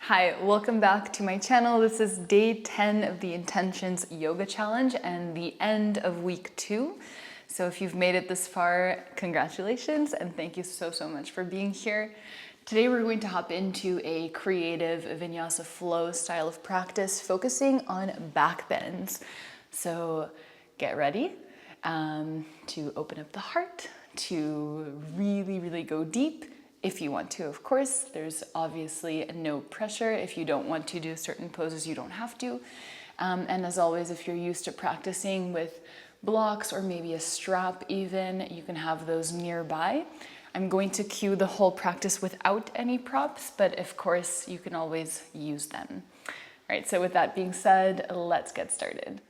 Hi, welcome back to my channel. This is day 10 of the Intentions Yoga Challenge and the end of week 2. So if you've made it this far, congratulations and thank you so much for being here. Today we're going to hop into a creative vinyasa flow style of practice focusing on backbends. So get ready to open up the heart, to really go deep. If you want to, of course. There's obviously no pressure. If you don't want to do certain poses, you don't have to. And as always, if you're used to practicing with blocks or maybe a strap even, you can have those nearby. I'm going to cue the whole practice without any props, but of course you can always use them. All right, so with that being said, let's get started.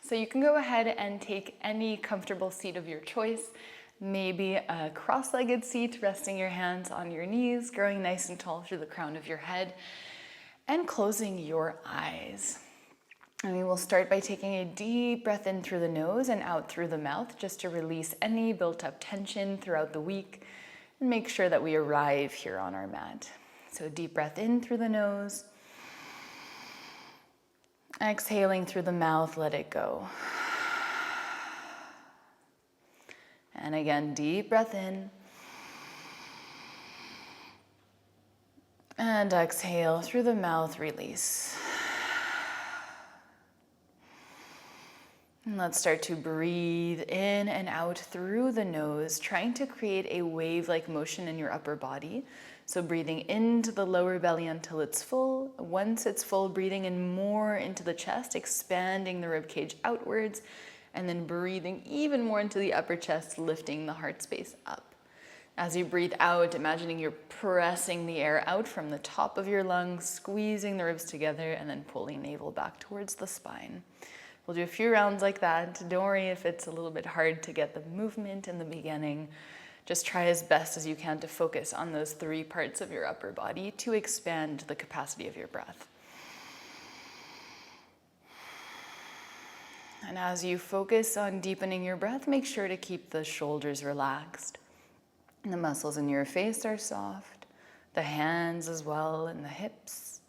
So you can go ahead and take any comfortable seat of your choice. Maybe a cross-legged seat, resting your hands on your knees, growing nice and tall through the crown of your head, and closing your eyes. And we will start by taking a deep breath in through the nose and out through the mouth, just to release any built-up tension throughout the week and make sure that we arrive here on our mat. So deep breath in through the nose. Exhaling through the mouth, let it go. And again, deep breath in. And exhale through the mouth, release. And let's start to breathe in and out through the nose, trying to create a wave-like motion in your upper body. So breathing into the lower belly until it's full. Once it's full, breathing in more into the chest, expanding the rib cage outwards, and then breathing even more into the upper chest, lifting the heart space up. As you breathe out, imagining you're pressing the air out from the top of your lungs, squeezing the ribs together, and then pulling navel back towards the spine. We'll do a few rounds like that. Don't worry if it's a little bit hard to get the movement in the beginning. Just try as best as you can to focus on those 3 parts of your upper body to expand the capacity of your breath. And as you focus on deepening your breath, make sure to keep the shoulders relaxed. And the muscles in your face are soft, the hands as well, and the hips.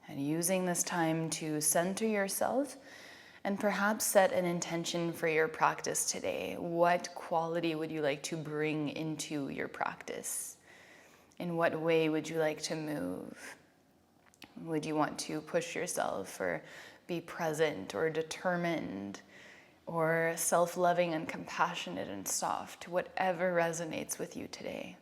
And using this time to center yourself and perhaps set an intention for your practice today. What quality would you like to bring into your practice? In what way would you like to move? Would you want to push yourself or be present or determined or self-loving and compassionate and soft? Whatever resonates with you today.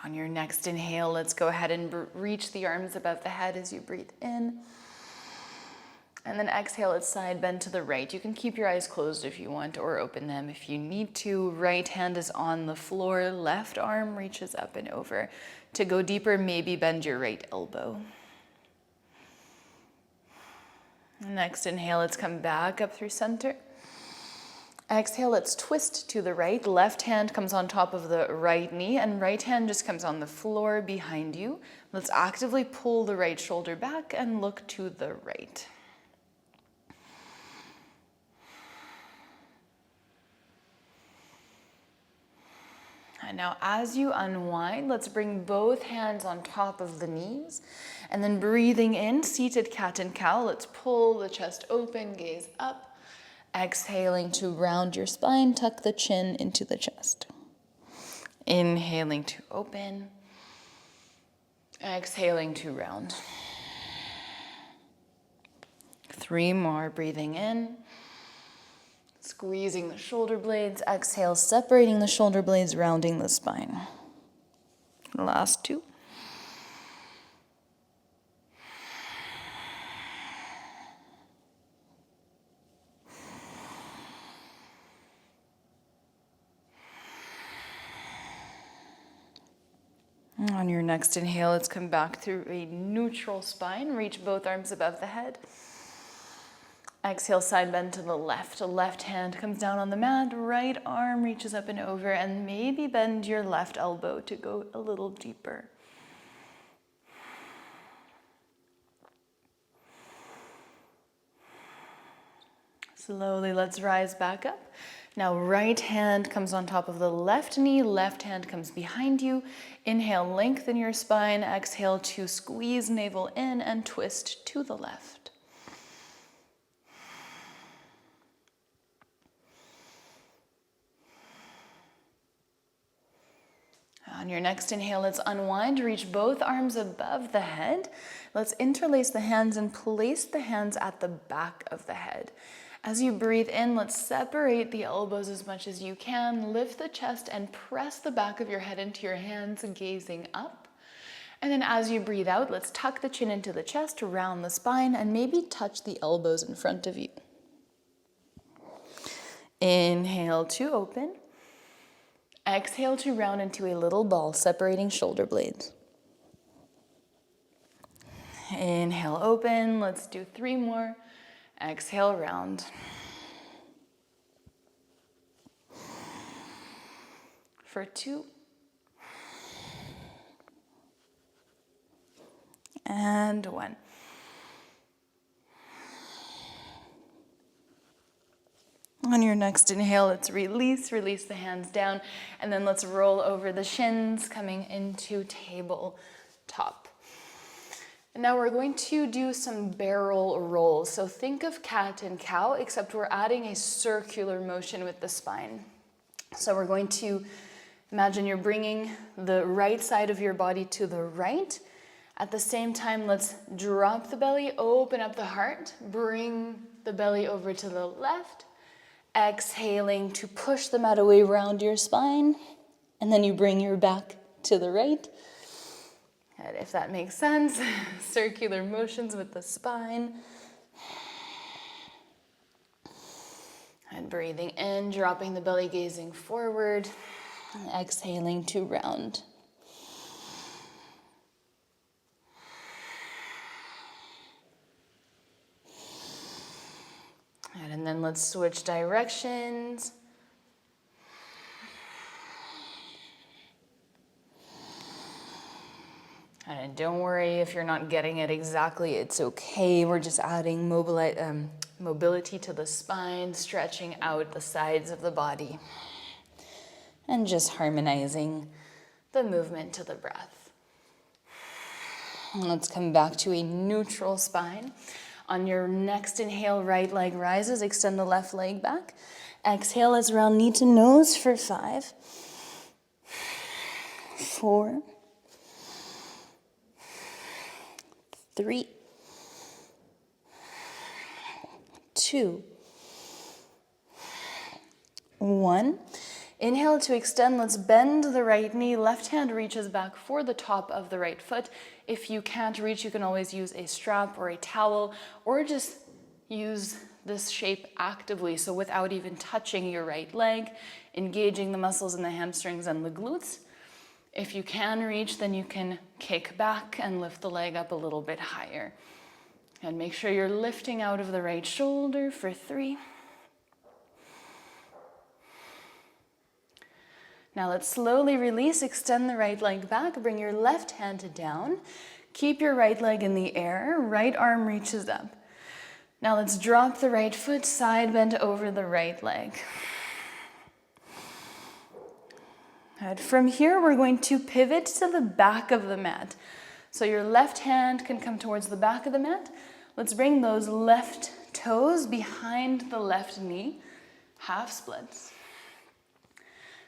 On your next inhale, let's go ahead and reach the arms above the head as you breathe in. And then exhale, it's side bend to the right. You can keep your eyes closed if you want or open them if you need to. Right hand is on the floor, left arm reaches up and over. To go deeper, maybe bend your right elbow. Next inhale, let's come back up through center. Exhale, let's twist to the right. Left hand comes on top of the right knee and right hand just comes on the floor behind you. Let's actively pull the right shoulder back and look to the right. And now as you unwind, let's bring both hands on top of the knees and then breathing in, seated cat and cow. Let's pull the chest open, gaze up. Exhaling to round your spine, tuck the chin into the chest. Inhaling to open. Exhaling to round. 3 more, breathing in. Squeezing the shoulder blades. Exhale, separating the shoulder blades, rounding the spine. Last 2. On your next inhale, let's come back through a neutral spine. Reach both arms above the head. Exhale, side bend to the left. Left hand comes down on the mat, right arm reaches up and over, and maybe bend your left elbow to go a little deeper. Slowly, let's rise back up. Now, right hand comes on top of the left knee, left hand comes behind you. Inhale, lengthen your spine. Exhale to squeeze navel in and twist to the left. On your next inhale, let's unwind, reach both arms above the head. Let's interlace the hands and place the hands at the back of the head. As you breathe in, let's separate the elbows as much as you can. Lift the chest and press the back of your head into your hands, gazing up. And then as you breathe out, let's tuck the chin into the chest, round the spine, and maybe touch the elbows in front of you. Inhale to open. Exhale to round into a little ball, separating shoulder blades. Inhale, open. Let's do 3 more. Exhale, round. For 2. And 1. On your next inhale, let's release the hands down, and then let's roll over the shins, coming into tabletop. And now we're going to do some barrel rolls. So think of cat and cow, except we're adding a circular motion with the spine. So we're going to imagine you're bringing the right side of your body to the right. At the same time, let's drop the belly, open up the heart, bring the belly over to the left. Exhaling to push the mat away around your spine, and then you bring your back to the right. And if that makes sense, circular motions with the spine. And breathing in, dropping the belly, gazing forward, and exhaling to round. And then let's switch directions. And don't worry if you're not getting it exactly, it's okay. We're just adding mobility to the spine, stretching out the sides of the body, and just harmonizing the movement to the breath. And let's come back to a neutral spine. On your next inhale, right leg rises, extend the left leg back. Exhale, let's round knee to nose for 5, 4, 3, 2, 1. Inhale to extend. Let's bend the right knee. Left hand reaches back for the top of the right foot. If you can't reach, you can always use a strap or a towel, or just use this shape actively, so without even touching your right leg, engaging the muscles in the hamstrings and the glutes. If you can reach, then you can kick back and lift the leg up a little bit higher. And make sure you're lifting out of the right shoulder for 3. Now let's slowly release, extend the right leg back, bring your left hand down, keep your right leg in the air, right arm reaches up. Now let's drop the right foot, side bend over the right leg. And from here, we're going to pivot to the back of the mat. So your left hand can come towards the back of the mat. Let's bring those left toes behind the left knee, half splits.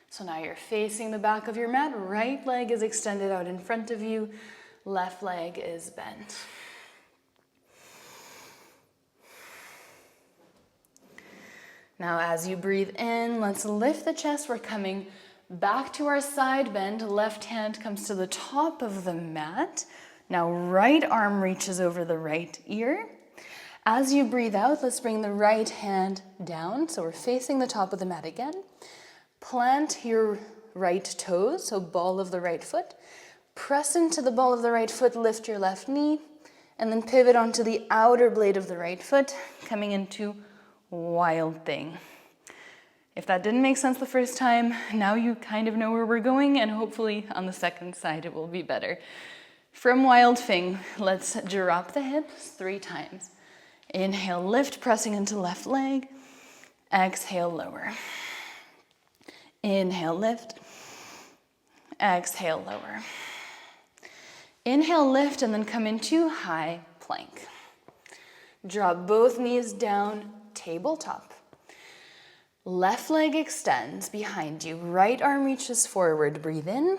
So now you're facing the back of your mat, right leg is extended out in front of you, left leg is bent. Now as you breathe in, let's lift the chest. We're coming back to our side bend. Left hand comes to the top of the mat. Now right arm reaches over the right ear. As you breathe out, let's bring the right hand down. So we're facing the top of the mat again. Plant your right toes, so ball of the right foot. Press into the ball of the right foot, lift your left knee. And then pivot onto the outer blade of the right foot, coming into wild thing. If that didn't make sense the first time, now you kind of know where we're going, and hopefully on the second side it will be better. From wild thing, let's drop the hips 3 times. Inhale, lift, pressing into left leg. Exhale, lower. Inhale, lift. Exhale, lower. Inhale, lift, and then come into high plank. Drop both knees down, tabletop. Left leg extends behind you. Right arm reaches forward. Breathe in.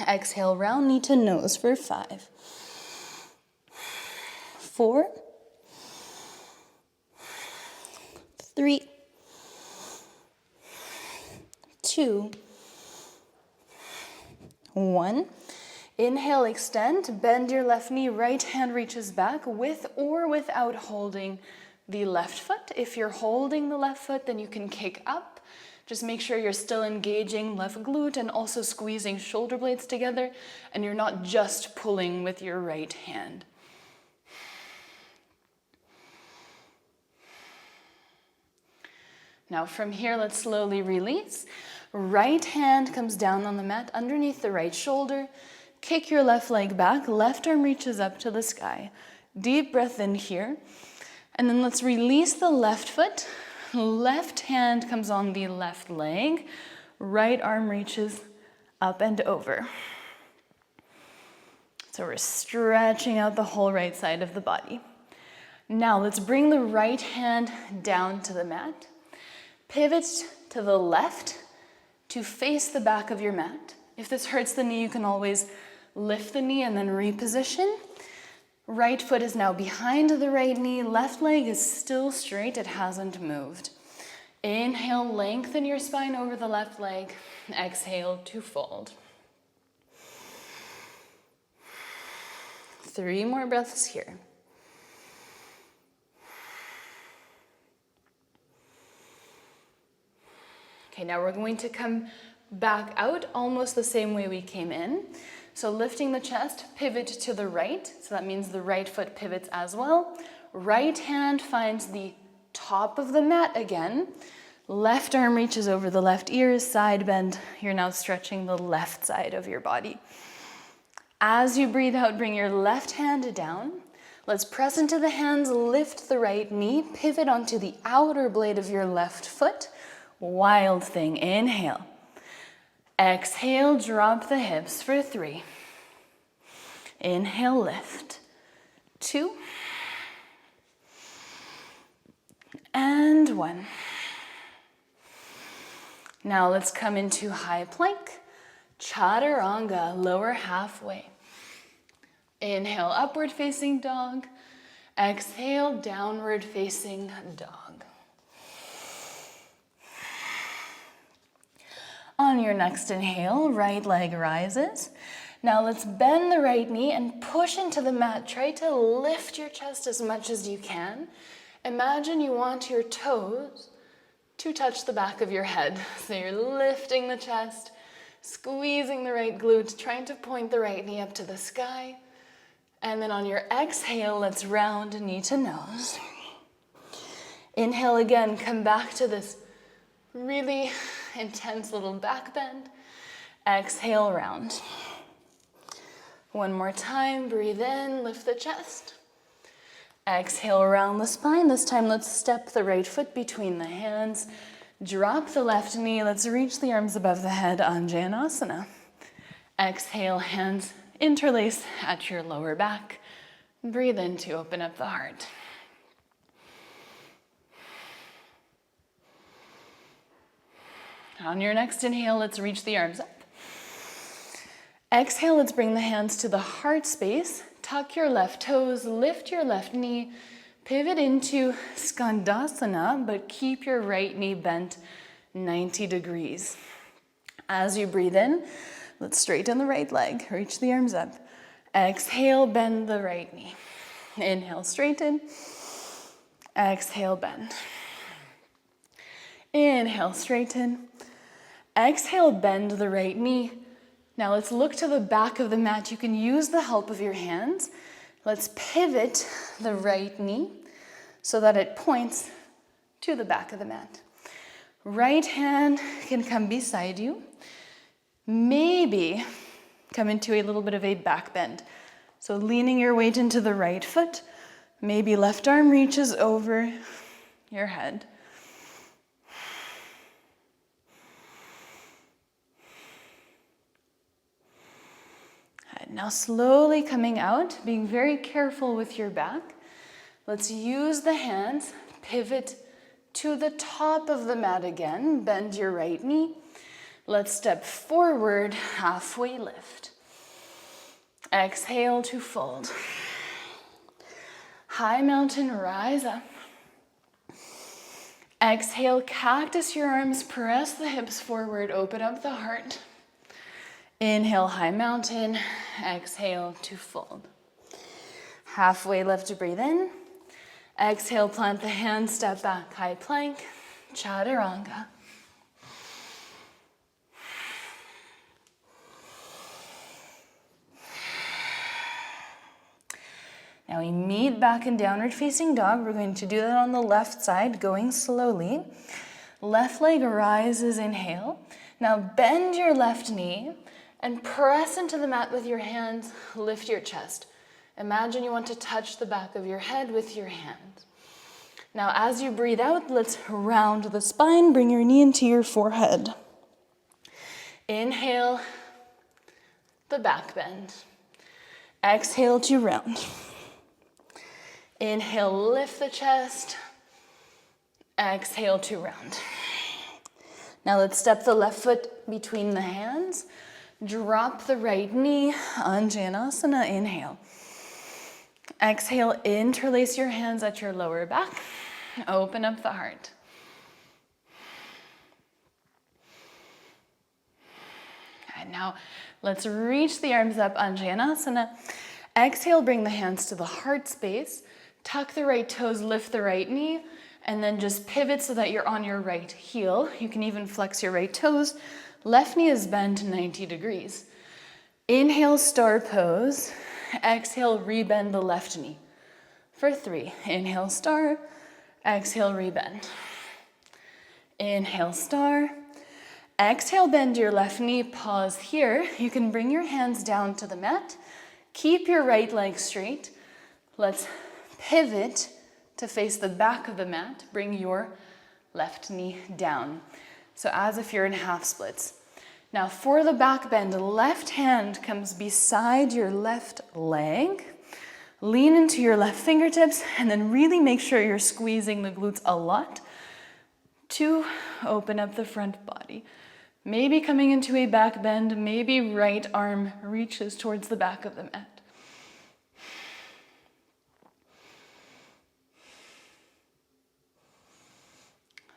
Exhale, round knee to nose for 5. 4. 3. 2. 1. Inhale, extend. Bend your left knee. Right hand reaches back with or without holding the left foot. If you're holding the left foot, then you can kick up. Just make sure you're still engaging left glute and also squeezing shoulder blades together, and you're not just pulling with your right hand. Now from here, let's slowly release. Right hand comes down on the mat underneath the right shoulder. Kick your left leg back. Left arm reaches up to the sky. Deep breath in here. And then let's release the left foot. Left hand comes on the left leg. Right arm reaches up and over. So we're stretching out the whole right side of the body. Now let's bring the right hand down to the mat. Pivot to the left to face the back of your mat. If this hurts the knee, you can always lift the knee and then reposition. Right foot is now behind the right knee. Left leg is still straight. It hasn't moved. Inhale, lengthen your spine over the left leg. Exhale to fold. 3 more breaths here. Okay, now we're going to come back out almost the same way we came in. So lifting the chest, pivot to the right. So that means the right foot pivots as well. Right hand finds the top of the mat again. Left arm reaches over the left ear, side bend. You're now stretching the left side of your body. As you breathe out, bring your left hand down. Let's press into the hands, lift the right knee, pivot onto the outer blade of your left foot. Wild thing, inhale. Exhale, drop the hips for 3. Inhale, lift. 2. And 1. Now let's come into high plank. Chaturanga, lower halfway. Inhale, upward facing dog. Exhale, downward facing dog. On your next inhale, right leg rises. Now let's bend the right knee and push into the mat. Try to lift your chest as much as you can. Imagine you want your toes to touch the back of your head. So you're lifting the chest, squeezing the right glute, trying to point the right knee up to the sky. And then on your exhale, let's round knee to nose. Inhale again, come back to this really intense little back bend. Exhale, round. One more time, breathe in, lift the chest. Exhale, round the spine. This time, let's step the right foot between the hands. Drop the left knee. Let's reach the arms above the head, Anjaneyasana. Exhale, hands interlace at your lower back. Breathe in to open up the heart. On your next inhale, let's reach the arms up. Exhale, let's bring the hands to the heart space. Tuck your left toes, lift your left knee, pivot into Skandasana, but keep your right knee bent 90 degrees. As you breathe in, let's straighten the right leg, reach the arms up. Exhale, bend the right knee. Inhale, straighten. Exhale, bend. Inhale, straighten. Exhale, bend the right knee. Now let's look to the back of the mat. You can use the help of your hands. Let's pivot the right knee so that it points to the back of the mat. Right hand can come beside you. Maybe come into a little bit of a back bend. So leaning your weight into the right foot, maybe left arm reaches over your head. Now slowly coming out, being very careful with your back. Let's use the hands, pivot to the top of the mat again, bend your right knee. Let's step forward, halfway lift. Exhale to fold. High mountain, rise up. Exhale, cactus your arms, press the hips forward, open up the heart. Inhale, high mountain. Exhale to fold. Halfway lift, breathe in. Exhale, plant the hands, step back, high plank, chaturanga. Now we meet back in downward facing dog. We're going to do that on the left side, going slowly. Left leg rises, inhale. Now bend your left knee and press into the mat with your hands, lift your chest. Imagine you want to touch the back of your head with your hands. Now as you breathe out, let's round the spine, bring your knee into your forehead. Inhale, the back bend. Exhale to round. Inhale, lift the chest. Exhale to round. Now let's step the left foot between the hands. Drop the right knee, Anjanasana, inhale. Exhale, interlace your hands at your lower back. Open up the heart. Okay, now let's reach the arms up, Anjanasana. Exhale, bring the hands to the heart space. Tuck the right toes, lift the right knee, and then just pivot so that you're on your right heel. You can even flex your right toes. Left knee is bent 90 degrees. Inhale, star pose. Exhale, rebend the left knee. For 3, inhale, star. Exhale, rebend. Inhale, star. Exhale, bend your left knee, pause here. You can bring your hands down to the mat. Keep your right leg straight. Let's pivot to face the back of the mat. Bring your left knee down. So as if you're in half splits. Now for the back bend, left hand comes beside your left leg. Lean into your left fingertips and then really make sure you're squeezing the glutes a lot to open up the front body. Maybe coming into a back bend, maybe right arm reaches towards the back of the mat.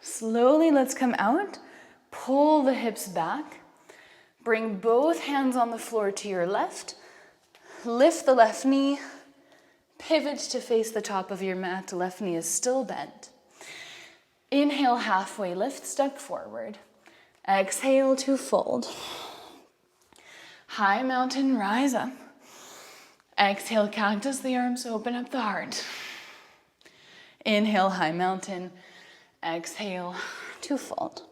Slowly, let's come out. Pull the hips back. Bring both hands on the floor to your left. Lift the left knee. Pivot to face the top of your mat. Left knee is still bent. Inhale, halfway lift, step forward. Exhale to fold. High mountain, rise up. Exhale, cactus the arms, open up the heart. Inhale, high mountain. Exhale to fold.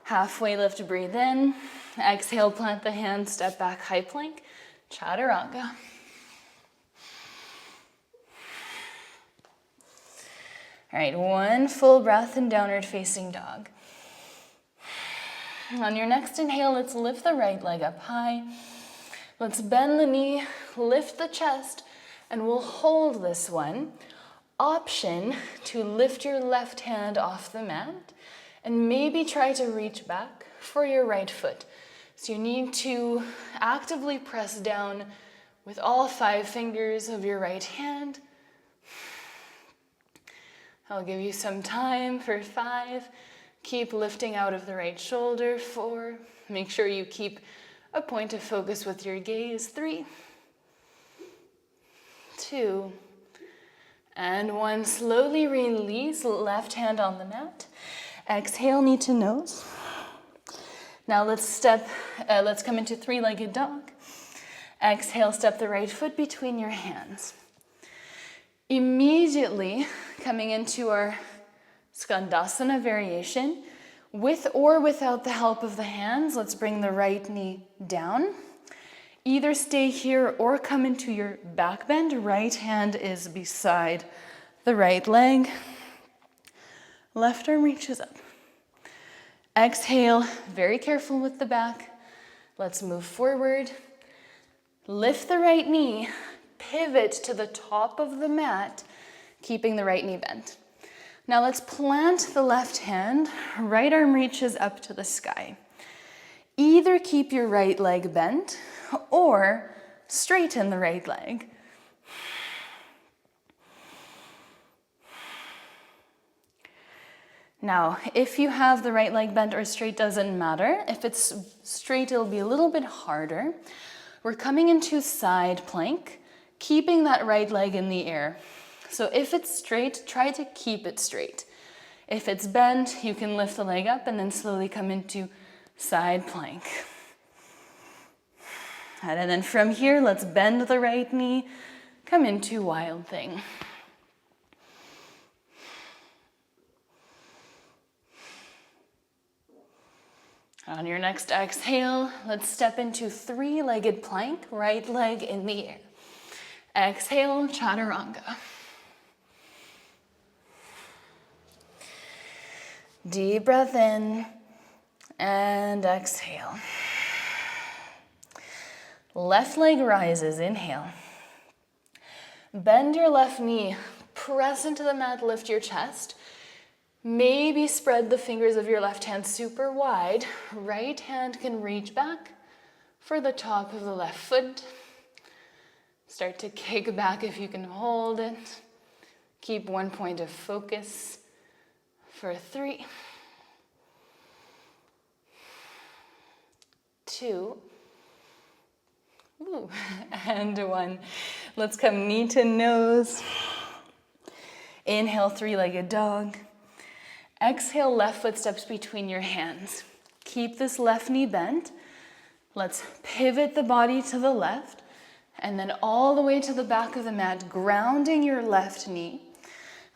Halfway lift, breathe in. Exhale, plant the hands, step back, high plank, chaturanga. All right, one full breath in downward facing dog. On your next inhale, let's lift the right leg up high. Let's bend the knee, lift the chest, and we'll hold this one. Option to lift your left hand off the mat and maybe try to reach back for your right foot. So you need to actively press down with all 5 fingers of your right hand. I'll give you some time for 5. Keep lifting out of the right shoulder. 4. Make sure you keep a point of focus with your gaze. 3, 2, and 1. Slowly release, left hand on the mat. Exhale, knee to nose. Now let's come into 3-legged dog. Exhale, step the right foot between your hands. Immediately coming into our Skandasana variation, with or without the help of the hands, let's bring the right knee down. Either stay here or come into your back bend. Right hand is beside the right leg. Left arm reaches up. Exhale, very careful with the back. Let's move forward. Lift the right knee, pivot to the top of the mat, keeping the right knee bent. Now let's plant the left hand, right arm reaches up to the sky. Either keep your right leg bent or straighten the right leg. Now, if you have the right leg bent or straight, doesn't matter. If it's straight, it'll be a little bit harder. We're coming into side plank, keeping that right leg in the air. So if it's straight, try to keep it straight. If it's bent, you can lift the leg up and then slowly come into side plank. And then from here, let's bend the right knee, come into wild thing. On your next exhale, let's step into three-legged plank, right leg in the air. Exhale, chaturanga. Deep breath in and exhale. Left leg rises, inhale. Bend your left knee, press into the mat, lift your chest. Maybe spread the fingers of your left hand super wide. Right hand can reach back for the top of the left foot. Start to kick back if you can hold it. Keep one point of focus for 3, 2, and 1. Let's come knee to nose. Inhale, three-legged dog. Exhale, left foot steps between your hands. Keep this left knee bent. Let's pivot the body to the left and then all the way to the back of the mat, grounding your left knee.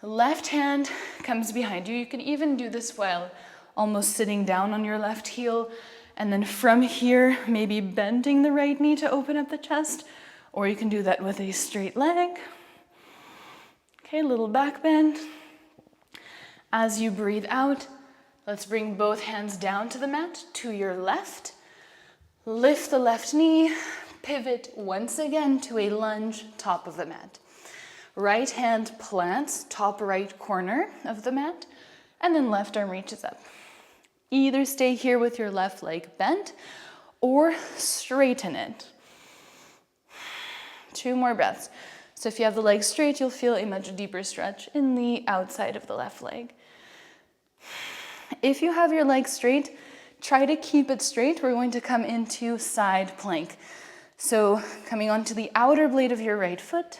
Left hand comes behind you. You can even do this while almost sitting down on your left heel. And then from here, maybe bending the right knee to open up the chest, or you can do that with a straight leg. Okay, little back bend. As you breathe out, let's bring both hands down to the mat, to your left. Lift the left knee, pivot once again to a lunge, top of the mat. Right hand plants, top right corner of the mat, and then left arm reaches up. Either stay here with your left leg bent or straighten it. 2 more breaths. So if you have the leg straight, you'll feel a much deeper stretch in the outside of the left leg. If you have your leg straight, try to keep it straight. We're going to come into side plank. So coming onto the outer blade of your right foot,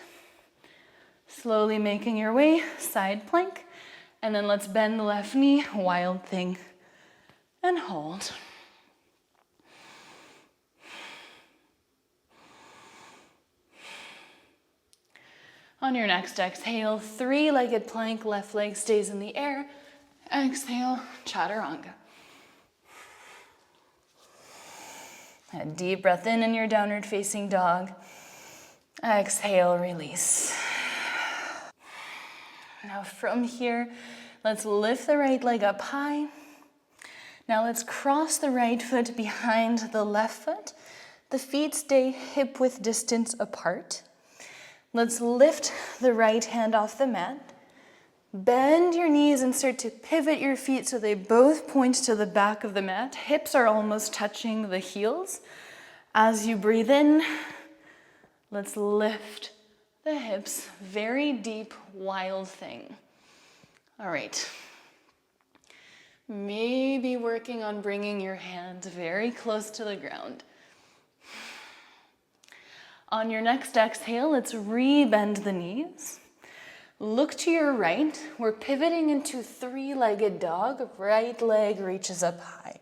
slowly making your way, side plank, and then let's bend the left knee, wild thing, and hold. On your next exhale, three-legged plank, left leg stays in the air. Exhale, chaturanga. A deep breath in your downward facing dog. Exhale, release. Now from here, let's lift the right leg up high. Now let's cross the right foot behind the left foot. The feet stay hip-width distance apart. Let's lift the right hand off the mat. Bend your knees and start to pivot your feet so they both point to the back of the mat. Hips are almost touching the heels. As you breathe in, let's lift the hips. Very deep, wild thing. All right. Maybe working on bringing your hands very close to the ground. On your next exhale, let's re-bend the knees. Look to your right. We're pivoting into three-legged dog. Right leg reaches up high.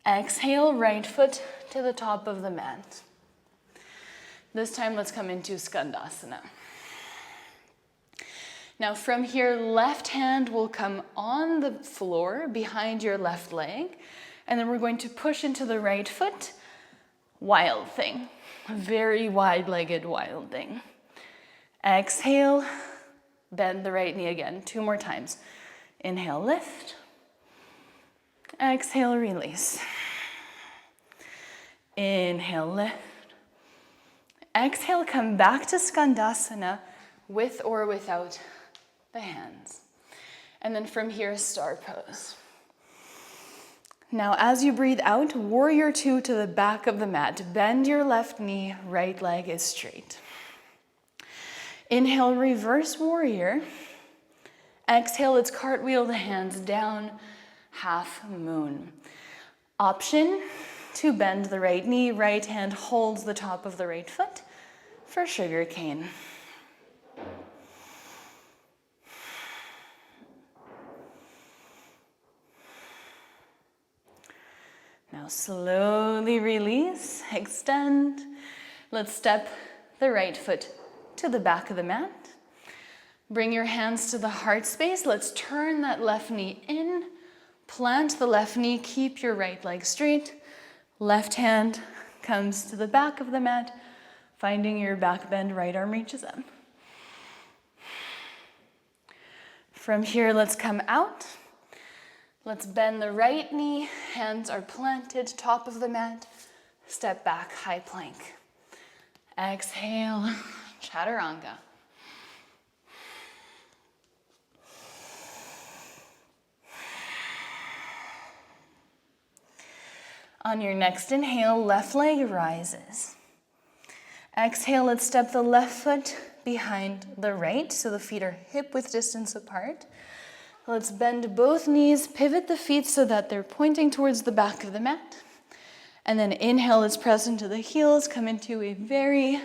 Exhale, right foot to the top of the mat. This time, let's come into Skandasana. Now from here, left hand will come on the floor behind your left leg, and then we're going to push into the right foot, wild thing, very wide-legged wild thing. Exhale, bend the right knee again, 2 more times. Inhale, lift. Exhale, release. Inhale, lift. Exhale, come back to Skandasana with or without the hands. And then from here, star pose. Now, as you breathe out, warrior 2 to the back of the mat. Bend your left knee, right leg is straight. Inhale, reverse warrior. Exhale, let's cartwheel the hands down, half moon. Option to bend the right knee, right hand holds the top of the right foot for sugar cane. Now slowly release, extend. Let's step the right foot to the back of the mat. Bring your hands to the heart space. Let's turn that left knee in. Plant the left knee, keep your right leg straight. Left hand comes to the back of the mat, finding your back bend, right arm reaches up. From here, let's come out. Let's bend the right knee, hands are planted, top of the mat, step back, high plank. Exhale, chaturanga. On your next inhale, left leg rises. Exhale, let's step the left foot behind the right, so the feet are hip-width distance apart. Let's bend both knees, pivot the feet so that they're pointing towards the back of the mat. And then inhale, let's press into the heels, come into a very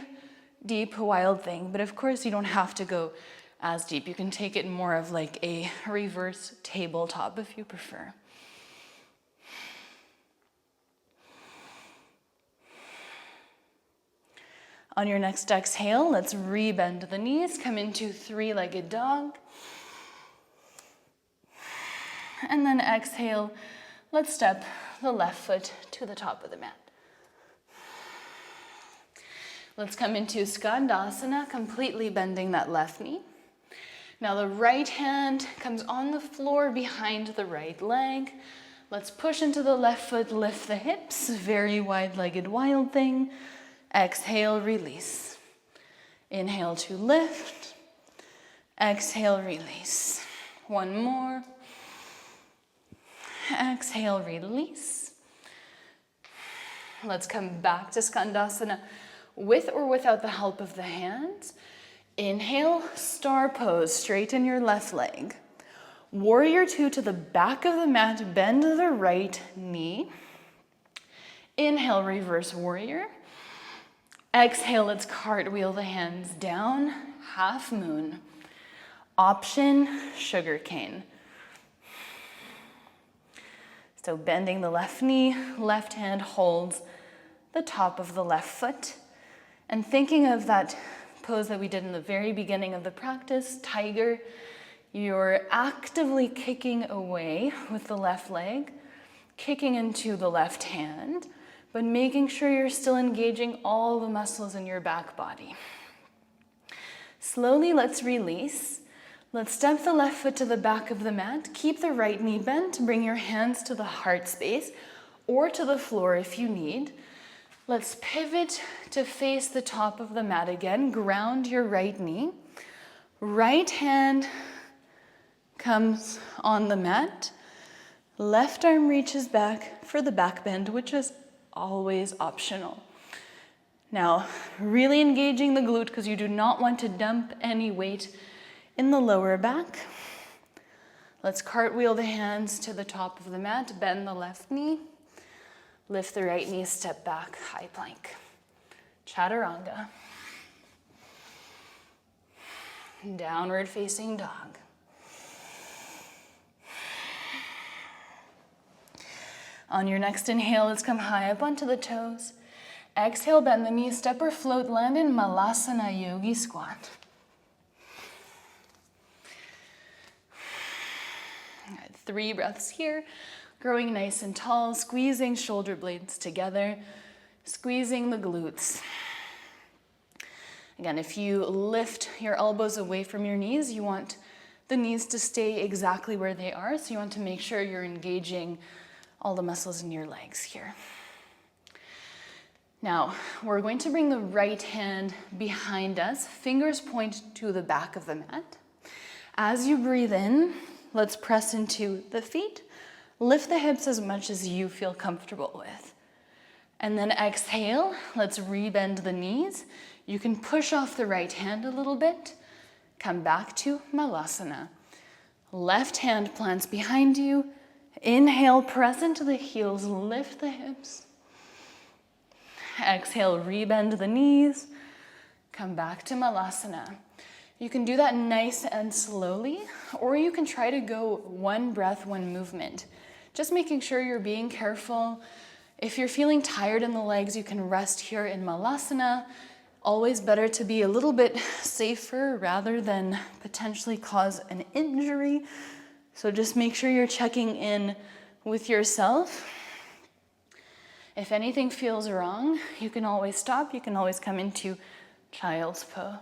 deep wild thing. But of course, you don't have to go as deep. You can take it more of like a reverse tabletop if you prefer. On your next exhale, let's re-bend the knees, come into 3-legged dog. And then exhale, let's step the left foot to the top of the mat. Let's come into Skandasana, completely bending that left knee. Now the right hand comes on the floor behind the right leg. Let's push into the left foot, lift the hips, very wide-legged wild thing. Exhale, release. Inhale to lift. Exhale, release. One more. Exhale, release. Let's come back to Skandasana with or without the help of the hands. Inhale, star pose, straighten your left leg. Warrior 2 to the back of the mat, bend the right knee. Inhale, reverse warrior. Exhale, let's cartwheel the hands down, half moon. Option, sugar cane. So bending the left knee, left hand holds the top of the left foot. And thinking of that pose that we did in the very beginning of the practice, tiger, you're actively kicking away with the left leg, kicking into the left hand, but making sure you're still engaging all the muscles in your back body. Slowly, let's release. Let's step the left foot to the back of the mat. Keep the right knee bent. Bring your hands to the heart space or to the floor if you need. Let's pivot to face the top of the mat again. Ground your right knee. Right hand comes on the mat. Left arm reaches back for the back bend, which is always optional. Now, really engaging the glute because you do not want to dump any weight in the lower back. Let's cartwheel the hands to the top of the mat, bend the left knee, lift the right knee, step back, high plank. Chaturanga. Downward facing dog. On your next inhale, let's come high up onto the toes. Exhale, bend the knees, step or float, land in Malasana Yogi Squat. All right, 3 breaths here, growing nice and tall, squeezing shoulder blades together, squeezing the glutes. Again, if you lift your elbows away from your knees, you want the knees to stay exactly where they are, so you want to make sure you're engaging all the muscles in your legs here. Now, we're going to bring the right hand behind us, fingers point to the back of the mat. As you breathe in, let's press into the feet, lift the hips as much as you feel comfortable with. And then exhale, let's rebend the knees. You can push off the right hand a little bit, come back to Malasana. Left hand plants behind you. Inhale, press into the heels, lift the hips. Exhale, rebend the knees. Come back to Malasana. You can do that nice and slowly, or you can try to go 1 breath, 1 movement. Just making sure you're being careful. If you're feeling tired in the legs, you can rest here in Malasana. Always better to be a little bit safer rather than potentially cause an injury. So just make sure you're checking in with yourself. If anything feels wrong, you can always stop. You can always come into child's pose.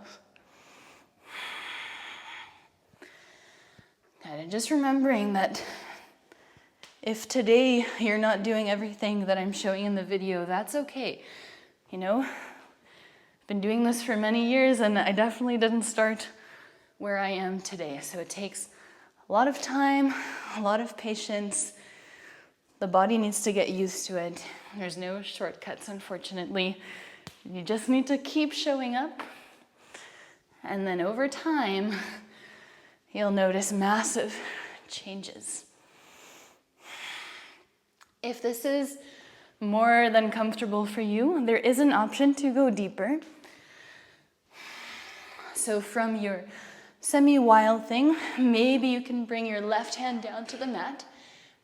And just remembering that if today you're not doing everything that I'm showing in the video, that's okay. You know, I've been doing this for many years and I definitely didn't start where I am today. So it takes a lot of time, a lot of patience. The body needs to get used to it. There's no shortcuts, unfortunately. You just need to keep showing up. And then over time, you'll notice massive changes. If this is more than comfortable for you, there is an option to go deeper. So from your semi-wild thing, maybe you can bring your left hand down to the mat,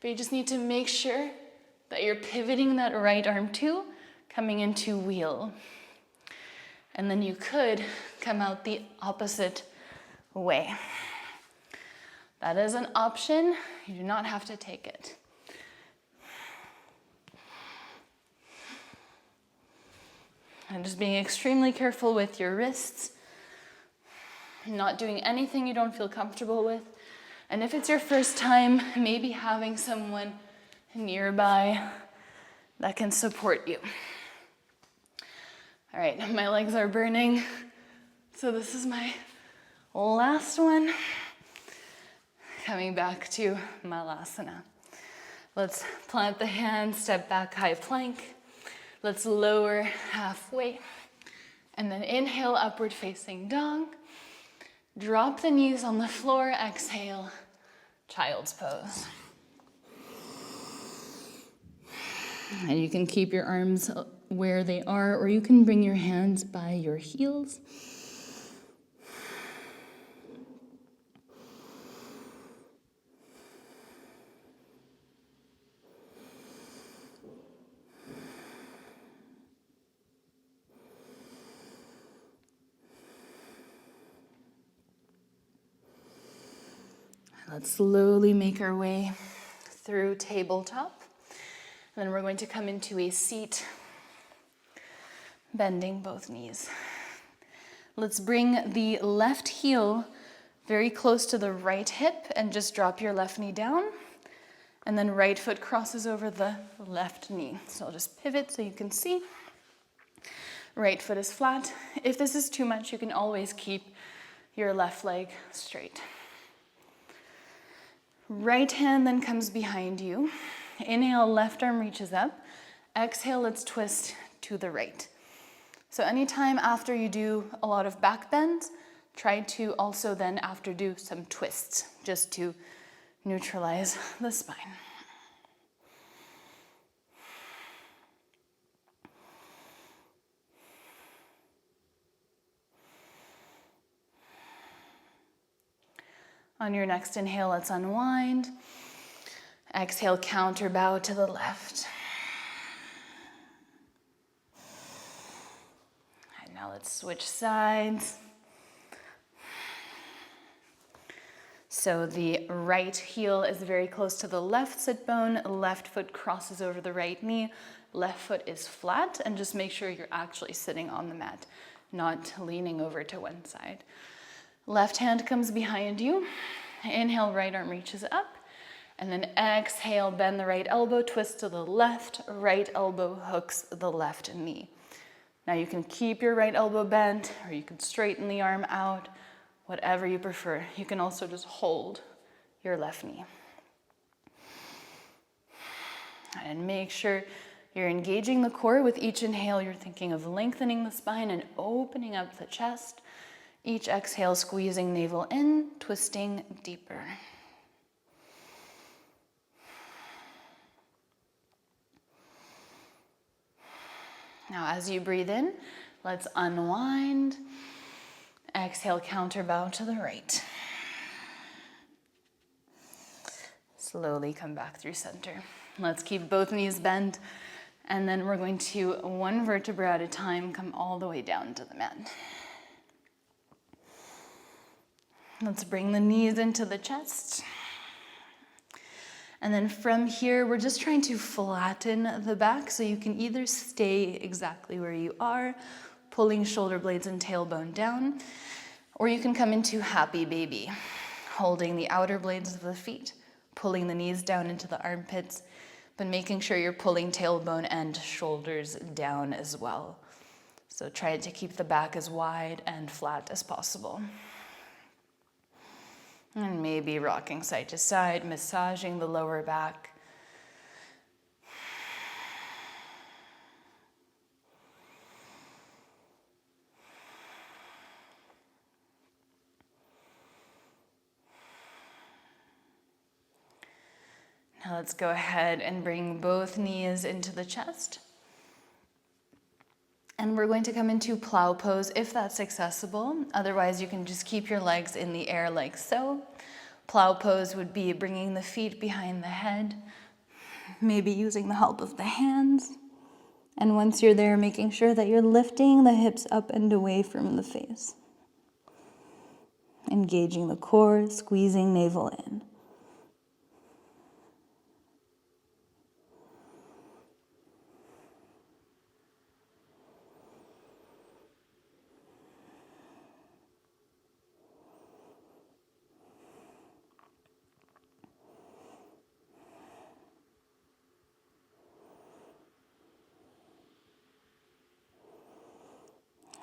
but you just need to make sure that you're pivoting that right arm too, coming into wheel. And then you could come out the opposite way. That is an option. You do not have to take it. And just being extremely careful with your wrists, not doing anything you don't feel comfortable with. And if it's your first time, maybe having someone nearby that can support you. All right, my legs are burning, so this is my last one. Coming back to Malasana. Let's plant the hands, step back, high plank. Let's lower halfway. And then inhale, upward facing dog. Drop the knees on the floor, exhale, child's pose. And you can keep your arms where they are, or you can bring your hands by your heels. Let's slowly make our way through tabletop. And then we're going to come into a seat, bending both knees. Let's bring the left heel very close to the right hip and just drop your left knee down. And then right foot crosses over the left knee. So I'll just pivot so you can see. Right foot is flat. If this is too much, you can always keep your left leg straight. Right hand then comes behind you. Inhale, left arm reaches up. Exhale, let's twist to the right. So anytime after you do a lot of back bends, try to also then after do some twists, just to neutralize the spine. On your next inhale, let's unwind. Exhale, counter bow to the left. Now let's switch sides. So the right heel is very close to the left sit bone, left foot crosses over the right knee, left foot is flat, and just make sure you're actually sitting on the mat, not leaning over to one side. Left hand comes behind you. Inhale, right arm reaches up, and then exhale, bend the right elbow, twist to the left, right elbow hooks the left knee. Now you can keep your right elbow bent, or you can straighten the arm out, whatever you prefer. You can also just hold your left knee. And make sure you're engaging the core with each inhale. You're thinking of lengthening the spine and opening up the chest. Each exhale, squeezing navel in, twisting deeper. Now, as you breathe in, let's unwind. Exhale, counter bow to the right. Slowly come back through center. Let's keep both knees bent, and then we're going to, one vertebra at a time, come all the way down to the mat. Let's bring the knees into the chest. And then from here, we're just trying to flatten the back, so you can either stay exactly where you are, pulling shoulder blades and tailbone down, or you can come into happy baby, holding the outer blades of the feet, pulling the knees down into the armpits, but making sure you're pulling tailbone and shoulders down as well. So try to keep the back as wide and flat as possible. And maybe rocking side to side, massaging the lower back. Now let's go ahead and bring both knees into the chest. And we're going to come into plow pose if that's accessible. Otherwise, you can just keep your legs in the air like so. Plow pose would be bringing the feet behind the head, maybe using the help of the hands. And once you're there, making sure that you're lifting the hips up and away from the face. Engaging the core, squeezing navel in.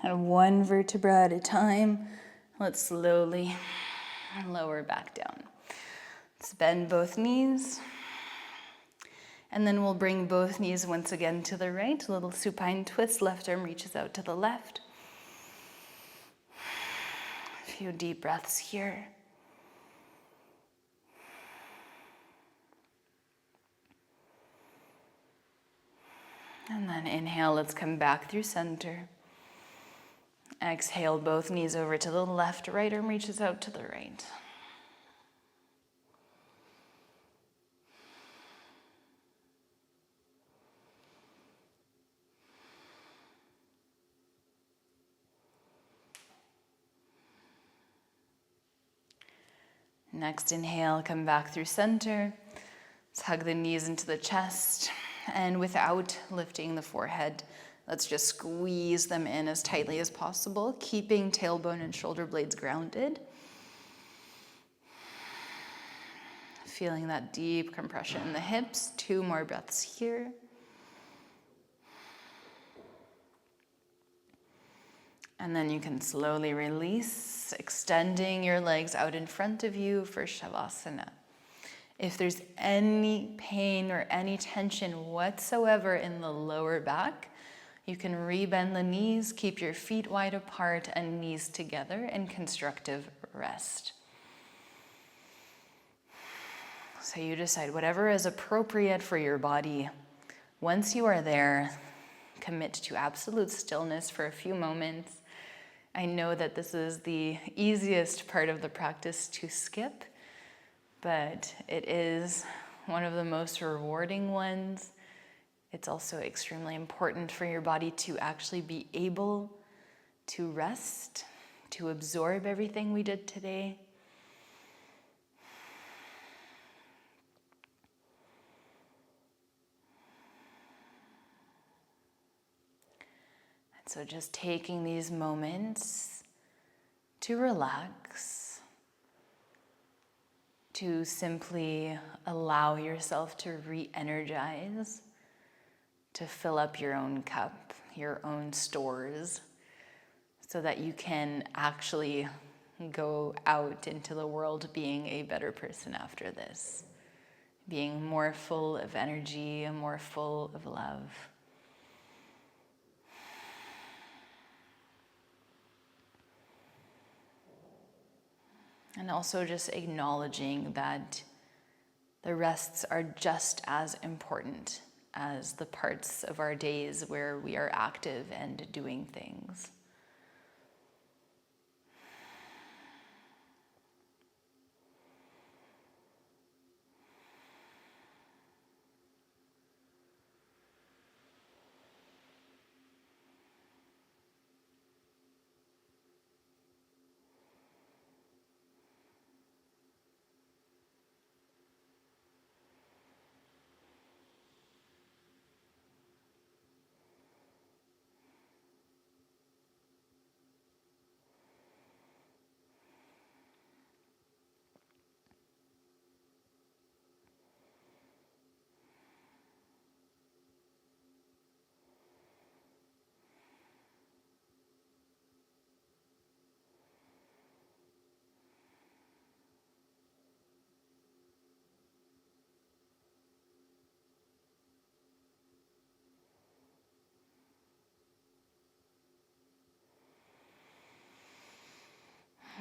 And one vertebra at a time, let's slowly lower back down. Let's bend both knees. And then we'll bring both knees once again to the right. A little supine twist, left arm reaches out to the left. A few deep breaths here. And then inhale, let's come back through center. Exhale, both knees over to the left, right arm reaches out to the right. Next inhale, come back through center. Let's hug the knees into the chest, and without lifting the forehead, let's just squeeze them in as tightly as possible, keeping tailbone and shoulder blades grounded. Feeling that deep compression in the hips. 2 more breaths here. And then you can slowly release, extending your legs out in front of you for Shavasana. If there's any pain or any tension whatsoever in the lower back, you can rebend the knees, keep your feet wide apart and knees together in constructive rest. So you decide whatever is appropriate for your body. Once you are there, commit to absolute stillness for a few moments. I know that this is the easiest part of the practice to skip, but it is one of the most rewarding ones. It's also extremely important for your body to actually be able to rest, to absorb everything we did today. And so just taking these moments to relax, to simply allow yourself to re-energize, to fill up your own cup, your own stores, so that you can actually go out into the world being a better person after this, being more full of energy, more full of love. And also just acknowledging that the rests are just as important as the parts of our days where we are active and doing things.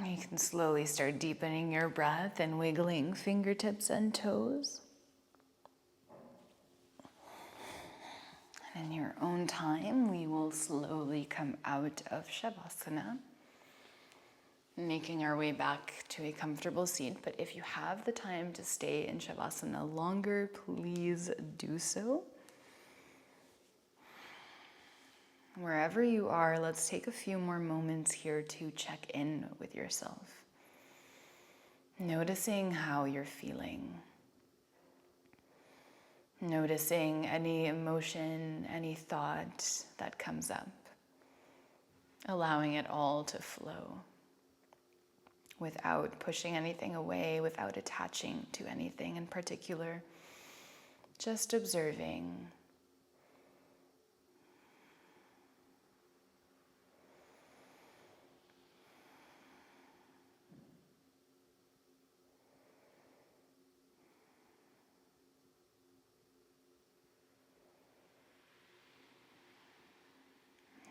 You can slowly start deepening your breath and wiggling fingertips and toes. And in your own time, we will slowly come out of Shavasana, making our way back to a comfortable seat. But if you have the time to stay in Shavasana longer, please do so. Wherever you are, let's take a few more moments here to check in with yourself. Noticing how you're feeling. Noticing any emotion, any thought that comes up. Allowing it all to flow. Without pushing anything away, without attaching to anything in particular. Just observing.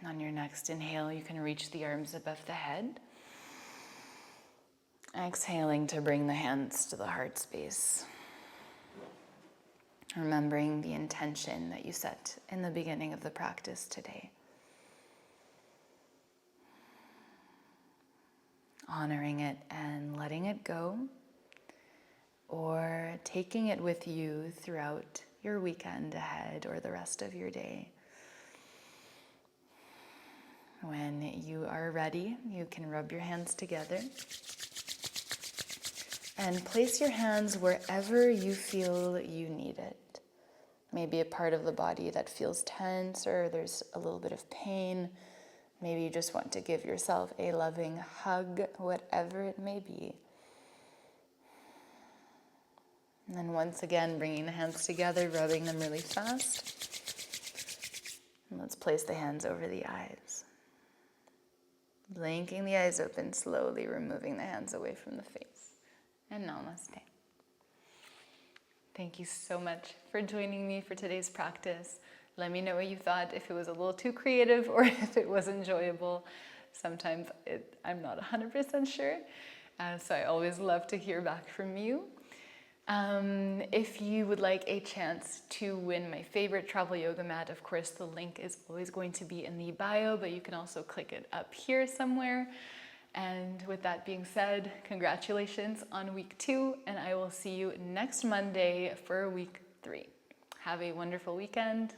On your next inhale, you can reach the arms above the head. Exhaling to bring the hands to the heart space. Remembering the intention that you set in the beginning of the practice today. Honoring it and letting it go, or taking it with you throughout your weekend ahead or the rest of your day. When you are ready, you can rub your hands together and place your hands wherever you feel you need it. Maybe a part of the body that feels tense or there's a little bit of pain. Maybe you just want to give yourself a loving hug, whatever it may be. And then once again, bringing the hands together, rubbing them really fast. And let's place the hands over the eyes. Blinking the eyes open, slowly removing the hands away from the face. And namaste. Thank you so much for joining me for today's practice. Let me know what you thought, if it was a little too creative or if it was enjoyable. Sometimes I'm not 100% sure, so I always love to hear back from you. If you would like a chance to win my favorite travel yoga mat, of course the link is always going to be in the bio, but you can also click it up here somewhere. And with that being said, congratulations on week 2, and I will see you next Monday for week 3. Have a wonderful weekend.